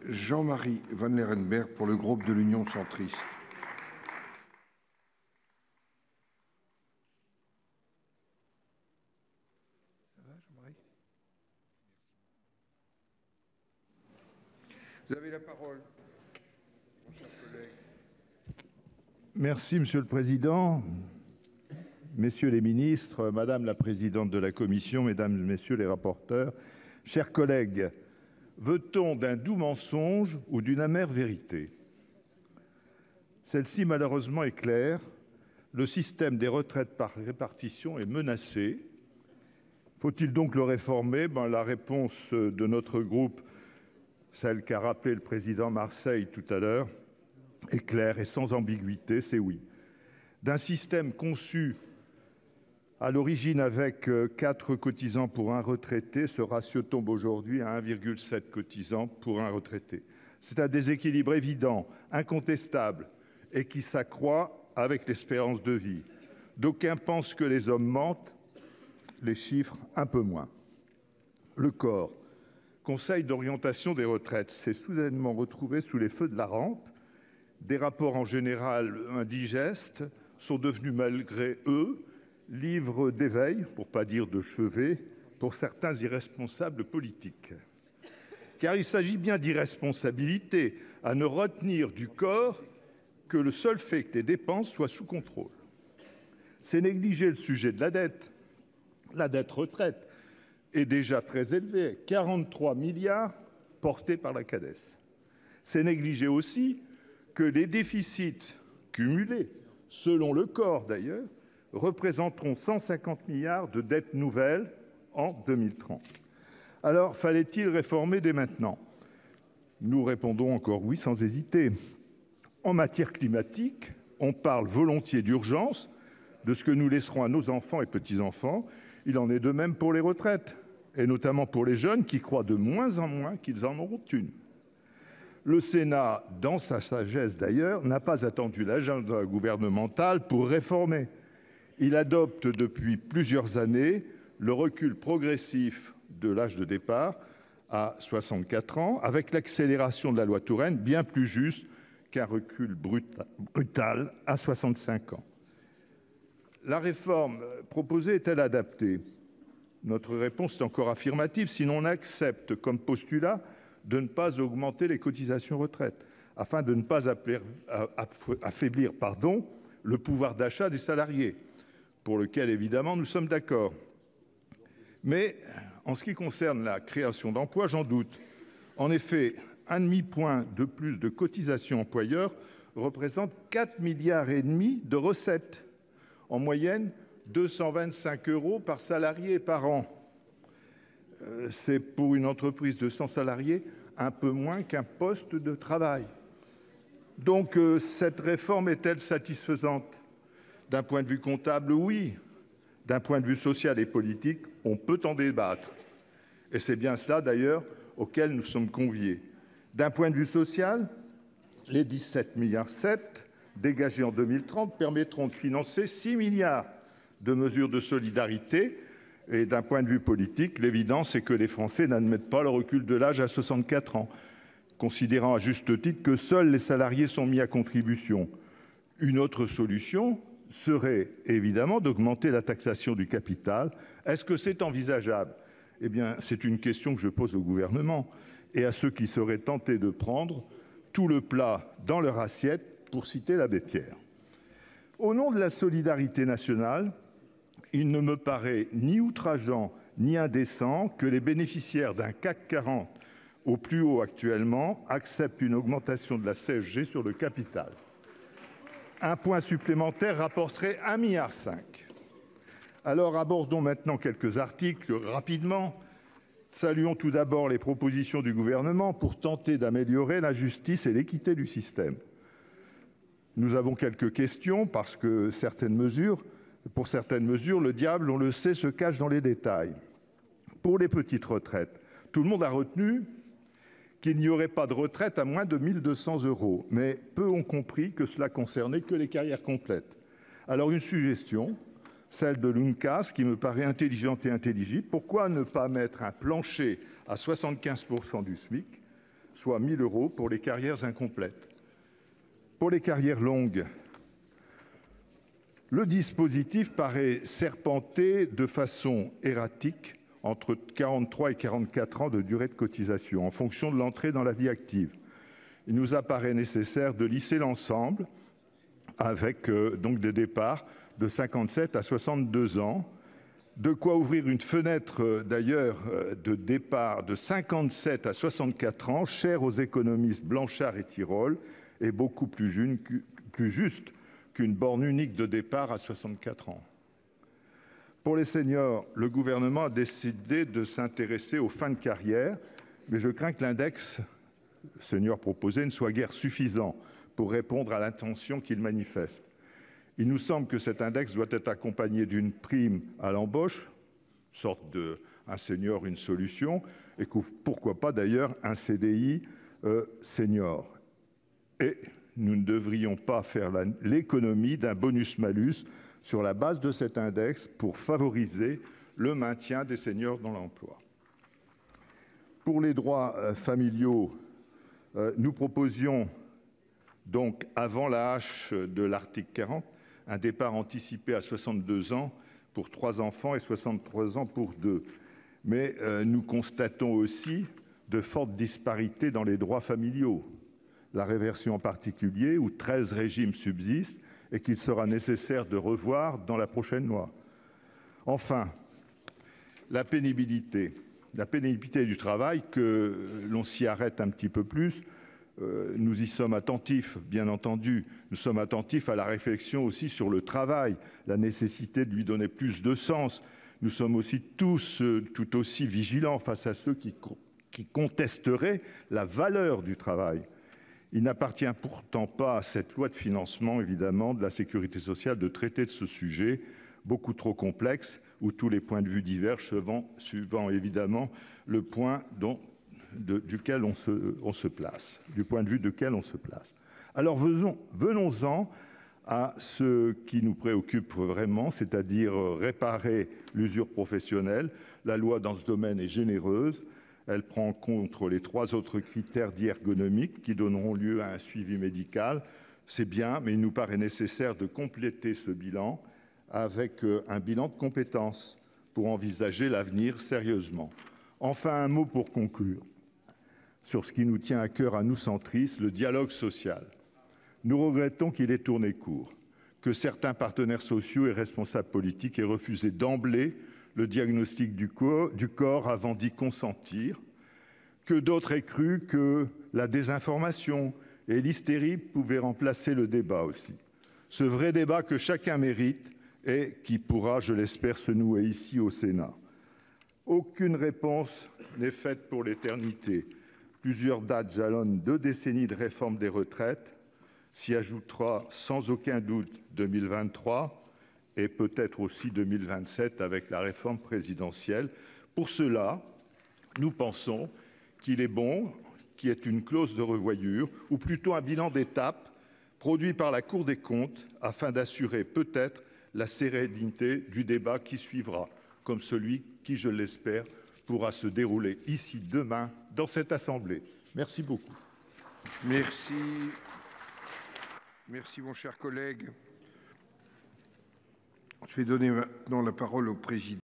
Jean-Marie Vanlerenberghe pour le groupe de l'Union centriste. Vous avez la parole, mon cher collègue. Merci, Monsieur le Président, Messieurs les ministres, Madame la Présidente de la Commission, Mesdames et Messieurs les rapporteurs, chers collègues, veut-on d'un doux mensonge ou d'une amère vérité? Celle-ci, malheureusement, est claire. Le système des retraites par répartition est menacé. Faut-il donc le réformer? La réponse de notre groupe, celle qu'a rappelée le président Marseille tout à l'heure, est claire et sans ambiguïté, c'est oui. D'un système conçu à l'origine avec 4 cotisants pour un retraité, ce ratio tombe aujourd'hui à 1,7 cotisants pour un retraité. C'est un déséquilibre évident, incontestable, et qui s'accroît avec l'espérance de vie. D'aucuns pensent que les hommes mentent, les chiffres un peu moins. Le corps, Conseil d'orientation des retraites, s'est soudainement retrouvé sous les feux de la rampe. Des rapports en général indigestes sont devenus malgré eux livres d'éveil, pour ne pas dire de chevet, pour certains irresponsables politiques. Car il s'agit bien d'irresponsabilité à ne retenir du corps que le seul fait que les dépenses soient sous contrôle. C'est négliger le sujet de la dette. La dette retraite est déjà très élevée, 43 milliards portés par la Cades. C'est négliger aussi que les déficits cumulés, selon le corps d'ailleurs, représenteront 150 milliards de dettes nouvelles en 2030. Alors, fallait-il réformer dès maintenant? Nous répondons encore oui sans hésiter. En matière climatique, on parle volontiers d'urgence, de ce que nous laisserons à nos enfants et petits-enfants. Il en est de même pour les retraites, et notamment pour les jeunes qui croient de moins en moins qu'ils en auront une. Le Sénat, dans sa sagesse d'ailleurs, n'a pas attendu l'agenda gouvernemental pour réformer. Il adopte depuis plusieurs années le recul progressif de l'âge de départ à 64 ans, avec l'accélération de la loi Touraine, bien plus juste qu'un recul brutal à 65 ans. La réforme proposée est-elle adaptée? Notre réponse est encore affirmative, sinon on accepte comme postulat de ne pas augmenter les cotisations retraite, afin de ne pas affaiblir le pouvoir d'achat des salariés, pour lequel évidemment nous sommes d'accord. Mais en ce qui concerne la création d'emplois, j'en doute. En effet, un demi-point de plus de cotisations employeurs représente 4,5 milliards de recettes. En moyenne, 225 € par salarié et par an. C'est pour une entreprise de 100 salariés un peu moins qu'un poste de travail. Donc cette réforme est-elle satisfaisante? D'un point de vue comptable, oui. D'un point de vue social et politique, on peut en débattre. Et c'est bien cela d'ailleurs auquel nous sommes conviés. D'un point de vue social, les 17,7 milliards dégagés en 2030 permettront de financer 6 milliards de mesures de solidarité. Et d'un point de vue politique, l'évidence est que les Français n'admettent pas le recul de l'âge à 64 ans, considérant à juste titre que seuls les salariés sont mis à contribution. Une autre solution serait évidemment d'augmenter la taxation du capital. Est-ce que c'est envisageable? Eh bien, c'est une question que je pose au gouvernement et à ceux qui seraient tentés de prendre tout le plat dans leur assiette, pour citer l'abbé Pierre. Au nom de la solidarité nationale, il ne me paraît ni outrageant ni indécent que les bénéficiaires d'un CAC 40 au plus haut actuellement acceptent une augmentation de la CSG sur le capital. Un point supplémentaire rapporterait 1,5 milliard. Alors abordons maintenant quelques articles rapidement. Saluons tout d'abord les propositions du gouvernement pour tenter d'améliorer la justice et l'équité du système. Nous avons quelques questions parce que pour certaines mesures, le diable, on le sait, se cache dans les détails. Pour les petites retraites, tout le monde a retenu qu'il n'y aurait pas de retraite à moins de 1 200 €, mais peu ont compris que cela concernait que les carrières complètes. Alors une suggestion, celle de l'UNCAS, qui me paraît intelligente et intelligible. Pourquoi ne pas mettre un plancher à 75% du SMIC, soit 1 000 € pour les carrières incomplètes. Pour les carrières longues, le dispositif paraît serpenter de façon erratique entre 43 et 44 ans de durée de cotisation en fonction de l'entrée dans la vie active. Il nous apparaît nécessaire de lisser l'ensemble avec donc des départs de 57 à 62 ans, de quoi ouvrir une fenêtre d'ailleurs de départ de 57 à 64 ans, chère aux économistes Blanchard et Tirole, et beaucoup plus juste qu'une borne unique de départ à 64 ans. Pour les seniors, le gouvernement a décidé de s'intéresser aux fins de carrière, mais je crains que l'index senior proposé ne soit guère suffisant pour répondre à l'intention qu'il manifeste. Il nous semble que cet index doit être accompagné d'une prime à l'embauche, sorte de un senior, une solution, et pourquoi pas d'ailleurs un CDI senior. Et nous ne devrions pas faire l'économie d'un bonus-malus sur la base de cet index pour favoriser le maintien des seniors dans l'emploi. Pour les droits familiaux, nous proposions donc, avant la hache de l'article 40, un départ anticipé à 62 ans pour 3 enfants et 63 ans pour 2. Mais nous constatons aussi de fortes disparités dans les droits familiaux. La réversion en particulier, où 13 régimes subsistent et qu'il sera nécessaire de revoir dans la prochaine loi. Enfin, la pénibilité du travail, que l'on s'y arrête un petit peu plus, nous y sommes attentifs, bien entendu. Nous sommes attentifs à la réflexion aussi sur le travail, la nécessité de lui donner plus de sens. Nous sommes aussi tous tout aussi vigilants face à ceux qui contesteraient la valeur du travail. Il n'appartient pourtant pas à cette loi de financement, évidemment, de la sécurité sociale de traiter de ce sujet beaucoup trop complexe, où tous les points de vue divergent, suivant évidemment le point duquel on se place, du point de vue duquel on se place. Alors venons-en à ce qui nous préoccupe vraiment, c'est-à-dire réparer l'usure professionnelle. La loi dans ce domaine est généreuse. Elle prend en compte les 3 autres critères dits ergonomiques qui donneront lieu à un suivi médical. C'est bien, mais il nous paraît nécessaire de compléter ce bilan avec un bilan de compétences pour envisager l'avenir sérieusement. Enfin, un mot pour conclure sur ce qui nous tient à cœur à nous centristes, le dialogue social. Nous regrettons qu'il ait tourné court, que certains partenaires sociaux et responsables politiques aient refusé d'emblée le diagnostic du corps avant d'y consentir, que d'autres aient cru que la désinformation et l'hystérie pouvaient remplacer le débat aussi. Ce vrai débat que chacun mérite et qui pourra, je l'espère, se nouer ici au Sénat. Aucune réponse n'est faite pour l'éternité. Plusieurs dates jalonnent 2 décennies de réforme des retraites. S'y ajoutera sans aucun doute 2023 et peut-être aussi 2027 avec la réforme présidentielle. Pour cela, nous pensons qu'il est bon qu'il y ait une clause de revoyure ou plutôt un bilan d'étape produit par la Cour des comptes afin d'assurer peut-être la sérénité du débat qui suivra, comme celui qui, je l'espère, pourra se dérouler ici demain dans cette Assemblée. Merci beaucoup. Merci. Merci, mon cher collègue. Je vais donner maintenant la parole au président.